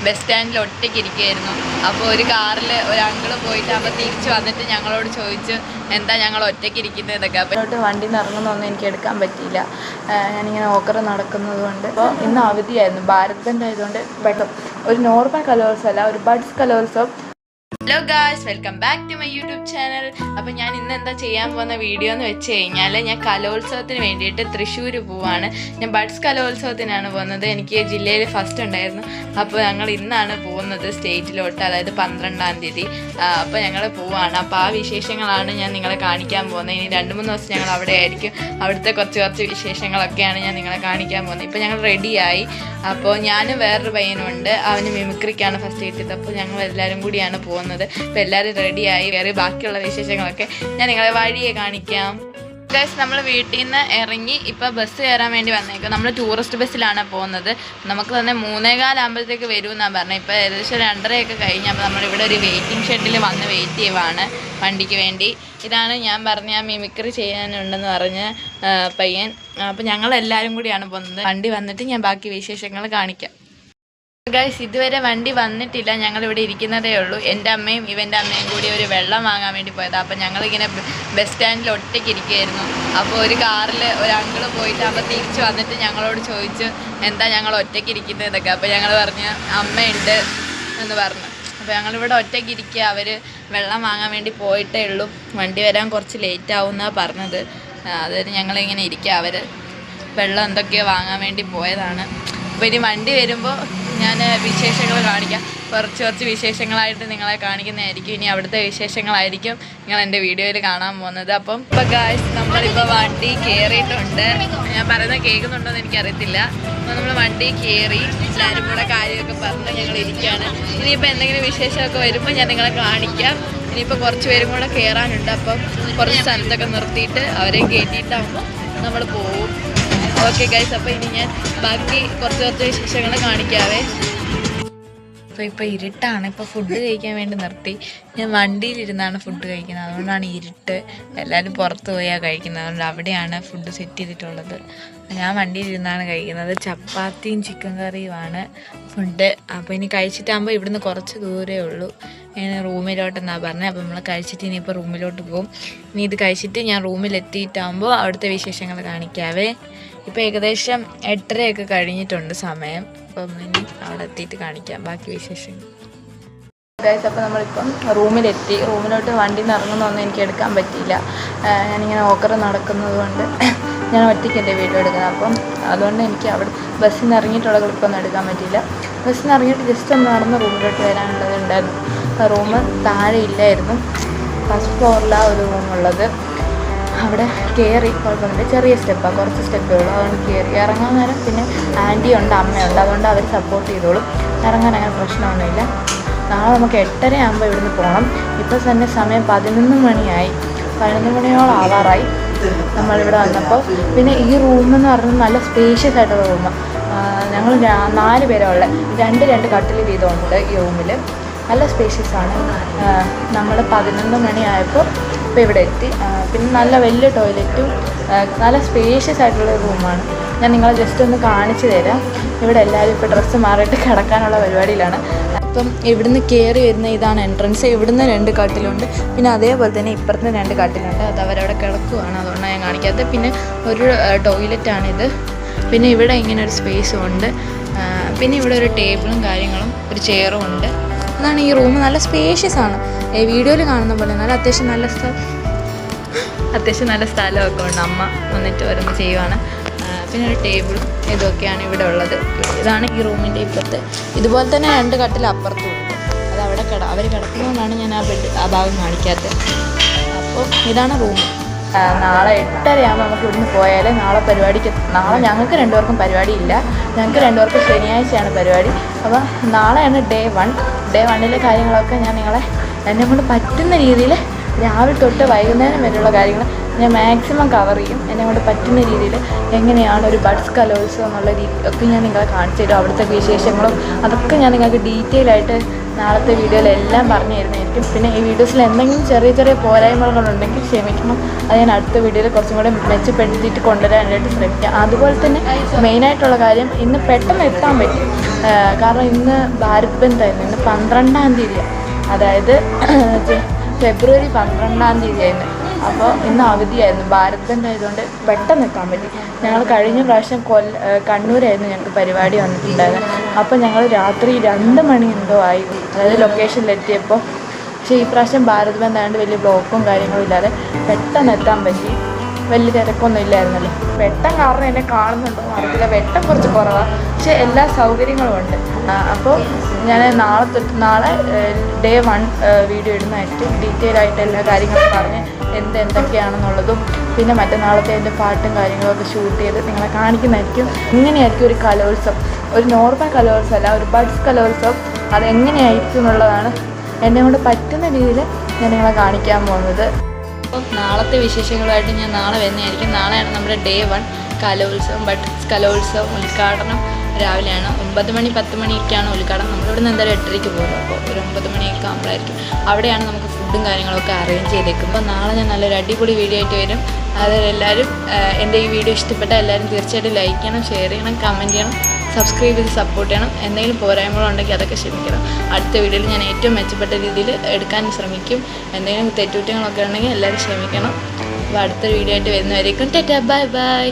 Bus സ്റ്റാൻഡിൽ ഒറ്റയ്ക്ക് ഇരിക്കുകയായിരുന്നു. അപ്പോൾ ഒരു കാറിൽ ഒരു അങ്കിള് പോയിട്ട് അപ്പോൾ തിരിച്ച് വന്നിട്ട് ഞങ്ങളോട് ചോദിച്ചു എന്താ ഞങ്ങൾ ഒറ്റയ്ക്ക് ഇരിക്കുന്നത് എന്നൊക്കെ. അപ്പോൾ വണ്ടി ഇറങ്ങുന്നൊന്നും എനിക്ക് എടുക്കാൻ പറ്റിയില്ല, ഞാനിങ്ങനെ ഓക്കറ നടക്കുന്നത് കൊണ്ട്. അപ്പോൾ ഇന്ന് അവധിയായിരുന്നു, ഭാരത് ബന്ദ് ആയതുകൊണ്ട് പെട്ടെന്ന് ഒരു നോർമൽ കലോത്സവമല്ല, ഒരു ബഡ്സ് കലോത്സവം. Hello guys, welcome back to my YouTube channel. അപ്പോൾ ഞാൻ ഇന്ന് എന്താ ചെയ്യാൻ പോകുന്ന വീഡിയോ എന്ന് വെച്ച് കഴിഞ്ഞാൽ, ഞാൻ കലോത്സവത്തിന് വേണ്ടിയിട്ട് തൃശ്ശൂർ പോവാണ്. ഞാൻ ബഡ്സ് കലോത്സവത്തിനാണ് പോകുന്നത്. എനിക്ക് ജില്ലയിൽ ഫസ്റ്റ് ഉണ്ടായിരുന്നു. അപ്പോൾ ഞങ്ങൾ ഇന്നാണ് പോകുന്നത് സ്റ്റേറ്റിലോട്ട്, അതായത് 12-ാം തീയതി. അപ്പോൾ ഞങ്ങൾ പോവാണ്. അപ്പോൾ ആ വിശേഷങ്ങളാണ് ഞാൻ നിങ്ങളെ കാണിക്കാൻ പോകുന്നത്. ഇനി 2-3 ദിവസം ഞങ്ങൾ അവിടെ ആയിരിക്കും. അവിടുത്തെ കുറച്ച് വിശേഷങ്ങളൊക്കെയാണ് ഞാൻ നിങ്ങളെ കാണിക്കാൻ പോകുന്നത്. ഇപ്പോൾ ഞങ്ങൾ റെഡിയായി. അപ്പോൾ ഞാനും വേറൊരു പയ്യനുണ്ട്, അവന് മിമിക്രിക്കാണ് ഫസ്റ്റ് കിട്ടിയത്. അപ്പോൾ ഞങ്ങൾ എല്ലാവരും കൂടിയാണ് പോകുന്നത്. അപ്പോൾ എല്ലാവരും റെഡിയായി. വേറെ ബാക്കിയുള്ള വിശേഷങ്ങളൊക്കെ ഞാൻ നിങ്ങളെ വഴിയെ കാണിക്കാം. ഗൈസ്, നമ്മൾ വീട്ടിൽ നിന്ന് ഇറങ്ങി ഇപ്പോൾ ബസ് കയറാൻ വേണ്ടി വന്നേക്കും. നമ്മൾ ടൂറിസ്റ്റ് ബസ്സിലാണ് പോകുന്നത്. നമുക്ക് തന്നെ 3:15 ആകുമ്പോഴത്തേക്ക് വരുമെന്നാണ് പറഞ്ഞത്. ഇപ്പോൾ ഏകദേശം 2:30 കഴിഞ്ഞ്. അപ്പോൾ നമ്മളിവിടെ ഒരു വെയിറ്റിംഗ് ഷെഡിൽ വന്ന് വെയിറ്റ് ചെയ്യുവാണ് വണ്ടിക്ക് വേണ്ടി. ഇതാണ് ഞാൻ പറഞ്ഞ മിമിക്രി ചെയ്യാനുണ്ടെന്ന് പറഞ്ഞ പയ്യൻ. അപ്പോൾ ഞങ്ങളെല്ലാവരും കൂടിയാണ് പോകുന്നത്. വണ്ടി വന്നിട്ട് ഞാൻ ബാക്കി വിശേഷങ്ങൾ കാണിക്കാം. ഗൈസ്, ഇതുവരെ വണ്ടി വന്നിട്ടില്ല, ഞങ്ങളിവിടെ ഇരിക്കുന്നതേ ഉള്ളൂ. എൻ്റെ അമ്മയും ഇവൻ്റെ അമ്മയും കൂടി ഒരു വെള്ളം വാങ്ങാൻ വേണ്ടി പോയതാണ്. അപ്പോൾ ഞങ്ങളിങ്ങനെ ബസ് സ്റ്റാൻഡിൽ ഒറ്റയ്ക്ക് ഇരിക്കുകയായിരുന്നു. അപ്പോൾ ഒരു കാറിൽ ഒരു അങ്കിള് പോയിട്ട് അപ്പോൾ തിരിച്ച് വന്നിട്ട് ഞങ്ങളോട് ചോദിച്ചു എന്താ ഞങ്ങൾ ഒറ്റയ്ക്ക് ഇരിക്കുന്നത് എന്നൊക്കെ. അപ്പോൾ ഞങ്ങൾ പറഞ്ഞു അമ്മയുണ്ട് എന്ന് പറഞ്ഞു. അപ്പോൾ ഞങ്ങളിവിടെ ഒറ്റയ്ക്ക് ഇരിക്കുക. അവർ വെള്ളം വാങ്ങാൻ വേണ്ടി പോയിട്ടേ ഉള്ളൂ, വണ്ടി വരാൻ കുറച്ച് ലേറ്റ് ആവും എന്നാണ് പറഞ്ഞത്. അതായത് ഞങ്ങളിങ്ങനെ ഇരിക്കുക. അവർ വെള്ളം എന്തൊക്കെയോ വാങ്ങാൻ വേണ്ടി പോയതാണ്. അപ്പോൾ ഇനി വണ്ടി വരുമ്പോൾ ഞാൻ വിശേഷങ്ങൾ കാണിക്കാം. കുറച്ച് വിശേഷങ്ങളായിട്ട് നിങ്ങളെ കാണിക്കുന്നതായിരിക്കും. ഇനി അവിടുത്തെ വിശേഷങ്ങളായിരിക്കും നിങ്ങൾ എൻ്റെ വീഡിയോയിൽ കാണാൻ പോകുന്നത്. അപ്പം ഇപ്പോൾ ഗായ്സ്, നമ്മളിപ്പോൾ വണ്ടി കയറിയിട്ടുണ്ട്. ഞാൻ പറയുന്നത് കേൾക്കുന്നുണ്ടോയെന്ന് എനിക്കറിയത്തില്ല. അപ്പോൾ നമ്മൾ വണ്ടി കയറി എല്ലാവരും കൂടെ കാര്യമൊക്കെ പറഞ്ഞ് ഞങ്ങൾ ഇരിക്കുകയാണ്. ഇനിയിപ്പോൾ എന്തെങ്കിലും വിശേഷമൊക്കെ വരുമ്പോൾ ഞാൻ നിങ്ങളെ കാണിക്കാം. ഇനിയിപ്പോൾ കുറച്ച് പേരും കൂടെ കയറാനുണ്ട്. അപ്പം കുറച്ച് സ്ഥലത്തൊക്കെ നിർത്തിയിട്ട് അവരെയും കയറ്റിയിട്ടാകുമ്പോൾ നമ്മൾ പോവും. ഓക്കെ ഗൈസ്, അപ്പോൾ ഇനി ഞാൻ ബാക്കി കുറച്ച് വിശേഷങ്ങൾ കാണിക്കാവേ. അപ്പോൾ ഇപ്പോൾ ഇരുട്ടാണ്. ഇപ്പോൾ ഫുഡ് കഴിക്കാൻ വേണ്ടി നിർത്തി. ഞാൻ വണ്ടിയിലിരുന്നാണ് ഫുഡ് കഴിക്കുന്നത്, അതുകൊണ്ടാണ് ഇരുട്ട്. എല്ലാവരും പുറത്ത് പോയാണ് കഴിക്കുന്നത്, അതുകൊണ്ട് അവിടെയാണ് ഫുഡ് സെറ്റ് ചെയ്തിട്ടുള്ളത്. ഞാൻ വണ്ടിയിലിരുന്നാണ് കഴിക്കുന്നത്. ചപ്പാത്തിയും ചിക്കൻ കറിയുമാണ് ഫുഡ്. അപ്പോൾ ഇനി കഴിച്ചിട്ടാകുമ്പോൾ ഇവിടുന്ന് കുറച്ച് ദൂരമേ ഉള്ളൂ. ഞാൻ റൂമിലോട്ടെന്നാണ് പറഞ്ഞത്. അപ്പോൾ നമ്മൾ കഴിച്ചിട്ട് ഇനിയിപ്പോൾ റൂമിലോട്ട് പോകും. ഇനി ഇത് കഴിച്ചിട്ട് ഞാൻ റൂമിലെത്തിയിട്ടാകുമ്പോൾ അവിടുത്തെ വിശേഷങ്ങൾ കാണിക്കാവേ. ഇപ്പോൾ ഏകദേശം 8:30 കഴിഞ്ഞിട്ടുണ്ട് സമയം. അപ്പം ഇനി അവിടെ എത്തിയിട്ട് കാണിക്കാം ബാക്കി വിശേഷങ്ങൾ. ഗൈസ്, അപ്പോൾ നമ്മളിപ്പം റൂമിലെത്തി. റൂമിലോട്ട് വണ്ടിയിൽ നിന്ന് ഇറങ്ങുന്നൊന്നും എനിക്ക് എടുക്കാൻ പറ്റിയില്ല, ഞാനിങ്ങനെ ഓക്കറ നടക്കുന്നത് കൊണ്ട്. ഞാൻ ഒറ്റയ്ക്ക് എൻ്റെ വീഡിയോ എടുക്കുന്നത്. അപ്പം അതുകൊണ്ട് എനിക്ക് അവിടെ ബസ്സിൽ നിന്ന് ഇറങ്ങിയിട്ടുള്ള ക്ലിപ്പൊന്നും എടുക്കാൻ പറ്റിയില്ല. ബസ്സിൽ നിന്ന് ഇറങ്ങിയിട്ട് ജസ്റ്റ് ഒന്ന് നടന്ന് റൂമിലോട്ട് വരാനുള്ളത് ഉണ്ടായിരുന്നു. റൂം താഴെ ഇല്ലായിരുന്നു, ഫസ്റ്റ് ഫ്ലോറിലാണ് ഒരു റൂമുള്ളത്. അവിടെ കയറി കുഴപ്പമൊന്നുമില്ല, ചെറിയ സ്റ്റെപ്പാണ്, കുറച്ച് സ്റ്റെപ്പേ ഉള്ളൂ. അതുകൊണ്ട് കയറി ഇറങ്ങാൻ നേരം പിന്നെ ആൻറ്റിയുണ്ട്, അമ്മയുണ്ട്, അതുകൊണ്ട് അവർ സപ്പോർട്ട് ചെയ്തോളും. ഇറങ്ങാൻ അങ്ങനെ പ്രശ്നമൊന്നുമില്ല. നാളെ നമുക്ക് 8:30 ആകുമ്പോൾ ഇവിടുന്ന് പോകണം. ഇപ്പോൾ തന്നെ സമയം 11 മണിയായി, 11 മണിയോളം ആവാറായി നമ്മളിവിടെ വന്നപ്പോൾ. പിന്നെ ഈ റൂമെന്ന് പറഞ്ഞാൽ നല്ല സ്പേഷ്യസ് ആയിട്ടുള്ള റൂമാണ്. ഞങ്ങൾ 4 പേരാണ് ഉള്ളത്. 2 കട്ടിൽ വീതമുണ്ട് ഈ റൂമിൽ. നല്ല സ്പേഷ്യസ് ആണ്. നമ്മൾ 11 മണിയായപ്പോൾ ഇപ്പോൾ ഇവിടെ എത്തി. പിന്നെ നല്ല വലിയ ടോയ്ലറ്റും നല്ല സ്പേഷ്യസ് ആയിട്ടുള്ള റൂമാണ്. ഞാൻ നിങ്ങളെ ജസ്റ്റ് ഒന്ന് കാണിച്ചു തരാം. ഇവിടെ എല്ലാവരും ഇപ്പോൾ ഡ്രസ്സ് മാറിയിട്ട് കിടക്കാനുള്ള പരിപാടിയിലാണ്. അപ്പം ഇവിടുന്ന് കയറി വരുന്ന ഇതാണ് എൻട്രൻസ്. ഇവിടുന്ന് 2 കട്ടിലുണ്ട്, പിന്നെ അതേപോലെ തന്നെ ഇപ്പുറത്ത് 2 കട്ടിലുണ്ട്. അത് അവരവിടെ കിടക്കുവാണ്, അതുകൊണ്ടാണ് ഞാൻ കാണിക്കാത്തത്. പിന്നെ ഒരു ടോയ്ലറ്റാണിത്. പിന്നെ ഇവിടെ ഇങ്ങനെ ഒരു സ്പേസും ഉണ്ട്. പിന്നെ ഇവിടെ ഒരു ടേബിളും കാര്യങ്ങളും ഒരു ചെയറും ഉണ്ട്. അതാണ് ഈ റൂം. നല്ല സ്പേഷ്യസ് ആണ്, വീഡിയോയിൽ കാണുന്ന പോലെ. നല്ല അത്യാവശ്യം നല്ല സ്ഥലമൊക്കെ ഉണ്ട്. അമ്മ വന്നിട്ട് ഓരോന്ന് ചെയ്യുവാണ്. പിന്നെ ഒരു ടേബിളും ഇതൊക്കെയാണ് ഇവിടെ ഉള്ളത്. ഇതാണ് ഈ റൂമിൻ്റെ ഇപ്പുറത്ത്. ഇതുപോലെ തന്നെ 2 കട്ടിൽ അപ്പുറത്തും ഉണ്ട്. അത് അവിടെ അവർ കിടക്കുന്നതുകൊണ്ടാണ് ഞാൻ ആ ഭാഗം കാണിക്കാത്തത്. അപ്പോൾ ഇതാണ് റൂം. നാളെ 8:30 ആകുമ്പോൾ നമുക്ക് ഇവിടുന്ന് പോയാൽ നാളെ ഞങ്ങൾക്ക് 2 പേർക്കും പരിപാടിയില്ല. ഞങ്ങൾക്ക് 2 പേർക്കും ശനിയാഴ്ചയാണ് പരിപാടി. അപ്പോൾ നാളെയാണ് ഡേ 1. ഡേ 1ലെ കാര്യങ്ങളൊക്കെ ഞാൻ എന്നെ കൊണ്ട് പറ്റുന്ന രീതിയിൽ രാവിലെ തൊട്ട് വൈകുന്നേരം വരെയുള്ള കാര്യങ്ങൾ ഞാൻ മാക്സിമം കവർ ചെയ്യും. എന്നെ കൊണ്ട് പറ്റുന്ന രീതിയിൽ എങ്ങനെയാണ് ഒരു ബഡ്സ് കലോത്സവം എന്നുള്ള ഒക്കെ ഞാൻ നിങ്ങളെ കാണിച്ചു തരും. അവിടുത്തെ വിശേഷങ്ങളും അതൊക്കെ ഞാൻ നിങ്ങൾക്ക് ഡീറ്റെയിൽ ആയിട്ട് നാളത്തെ വീഡിയോയിലെല്ലാം പറഞ്ഞു തരുന്നതായിരിക്കും. പിന്നെ ഈ വീഡിയോസിൽ എന്തെങ്കിലും ചെറിയ ചെറിയ പോരായ്മകളുണ്ടെങ്കിൽ ക്ഷമിക്കണം. അത് ഞാൻ അടുത്ത വീഡിയോയിൽ കുറച്ചും കൂടെ മെച്ചപ്പെടുത്തിയിട്ട് കൊണ്ടുവരാനായിട്ട് ശ്രമിക്കാം. അതുപോലെ തന്നെ മെയിനായിട്ടുള്ള കാര്യം ഇന്ന് പെട്ടെന്ന് എത്താൻ പറ്റി. കാരണം ഇന്ന് ഭാരത് ബന്ദായിരുന്നു. ഇന്ന് 12-ാം തീയതി, അതായത് ഫെബ്രുവരി 12-ാം തീയതി ആയിരുന്നു. അപ്പോൾ ഇന്ന് അവധിയായിരുന്നു. ഭാരത് ബന്ദ് ആയതുകൊണ്ട് പെട്ടെന്ന് എത്താൻ പറ്റി. ഞങ്ങൾ കഴിഞ്ഞ പ്രാവശ്യം കണ്ണൂരായിരുന്നു ഞങ്ങൾക്ക് പരിപാടി വന്നിട്ടുണ്ടായത്. അപ്പോൾ ഞങ്ങൾ രാത്രി 2 മണി എന്തോ ആയി, അതായത് ലൊക്കേഷനിലെത്തിയപ്പോൾ. പക്ഷേ ഈ പ്രാവശ്യം ഭാരത് ബന്ദ് ആയതുകൊണ്ട് വലിയ ബ്ലോക്കും കാര്യങ്ങളും ഇല്ലാതെ പെട്ടെന്ന് എത്താൻ പറ്റി. വലിയ തിരക്കൊന്നും ഇല്ലായിരുന്നല്ലോ. വെട്ടം കാരണം എന്നെ കാണുന്നുണ്ടോ അറിയില്ല, വെട്ടം കുറച്ച് കുറവാണ്, പക്ഷേ എല്ലാ സൗകര്യങ്ങളും ഉണ്ട്. അപ്പോൾ ഞാൻ നാളെ ഡേ 1 വീഡിയോ ഇടുന്നതായിരിക്കും. ഡീറ്റെയിൽ ആയിട്ട് എല്ലാ കാര്യങ്ങളും പറഞ്ഞ് എന്തൊക്കെയാണെന്നുള്ളതും പിന്നെ മറ്റന്നാളത്തെ എൻ്റെ പാട്ടും കാര്യങ്ങളൊക്കെ ഷൂട്ട് ചെയ്ത് നിങ്ങളെ കാണിക്കുന്നതായിരിക്കും. ഇങ്ങനെയായിരിക്കും ഒരു കലോത്സവം, ഒരു നോർമൽ കലോത്സവം അല്ല, ഒരു ബഡ്സ് കലോത്സവം. അതെങ്ങനെയായിരിക്കും എന്നുള്ളതാണ് എന്നെ കൊണ്ട് പറ്റുന്ന രീതിയിൽ ഞാൻ നിങ്ങളെ കാണിക്കാൻ പോകുന്നത്. അപ്പോൾ നാളത്തെ വിശേഷങ്ങളുമായിട്ട് ഞാൻ നാളെ വരുന്നതായിരിക്കും. നാളെയാണ് നമ്മുടെ ഡേ 1 കലോത്സവം, ബഡ്സ് കലോത്സവം ഉദ്ഘാടനം രാവിലെയാണ്. 9 മണി 10 മണിയൊക്കെയാണ് ഉദ്ഘാടനം. നമ്മളിവിടെ നിന്ന് എന്തായാലും 8:30 പോകുന്നു. അപ്പോൾ ഒരു 9 മണിയൊക്കെ ആകുമ്പോഴായിരിക്കും അവിടെയാണ് നമുക്ക് ഫുഡും കാര്യങ്ങളൊക്കെ അറേഞ്ച് ചെയ്തേക്കും. അപ്പോൾ നാളെ ഞാൻ നല്ലൊരു അടിപൊളി വീഡിയോ ആയിട്ട് വരും. അതിലെല്ലാവരും എൻ്റെ ഈ വീഡിയോ ഇഷ്ടപ്പെട്ടാൽ എല്ലാവരും തീർച്ചയായിട്ടും ലൈക്ക് ചെയ്യണം, ഷെയർ ചെയ്യണം, കമൻറ്റ് ചെയ്യണം, സബ്സ്ക്രൈബ് ചെയ്ത് സപ്പോർട്ട് ചെയ്യണം. എന്തെങ്കിലും പോരായ്മകളുണ്ടെങ്കിൽ അതൊക്കെ ക്ഷമിക്കണം. അടുത്ത വീഡിയോയിൽ ഞാൻ ഏറ്റവും മെച്ചപ്പെട്ട രീതിയിൽ എടുക്കാൻ ശ്രമിക്കും. എന്തെങ്കിലും തെറ്റുകുറ്റങ്ങളൊക്കെ ഉണ്ടെങ്കിൽ എല്ലാവരും ക്ഷമിക്കണം. അപ്പോൾ അടുത്ത വീഡിയോ ആയിട്ട് വരുന്നവരേക്കും ടാറ്റാ ബൈ ബൈ.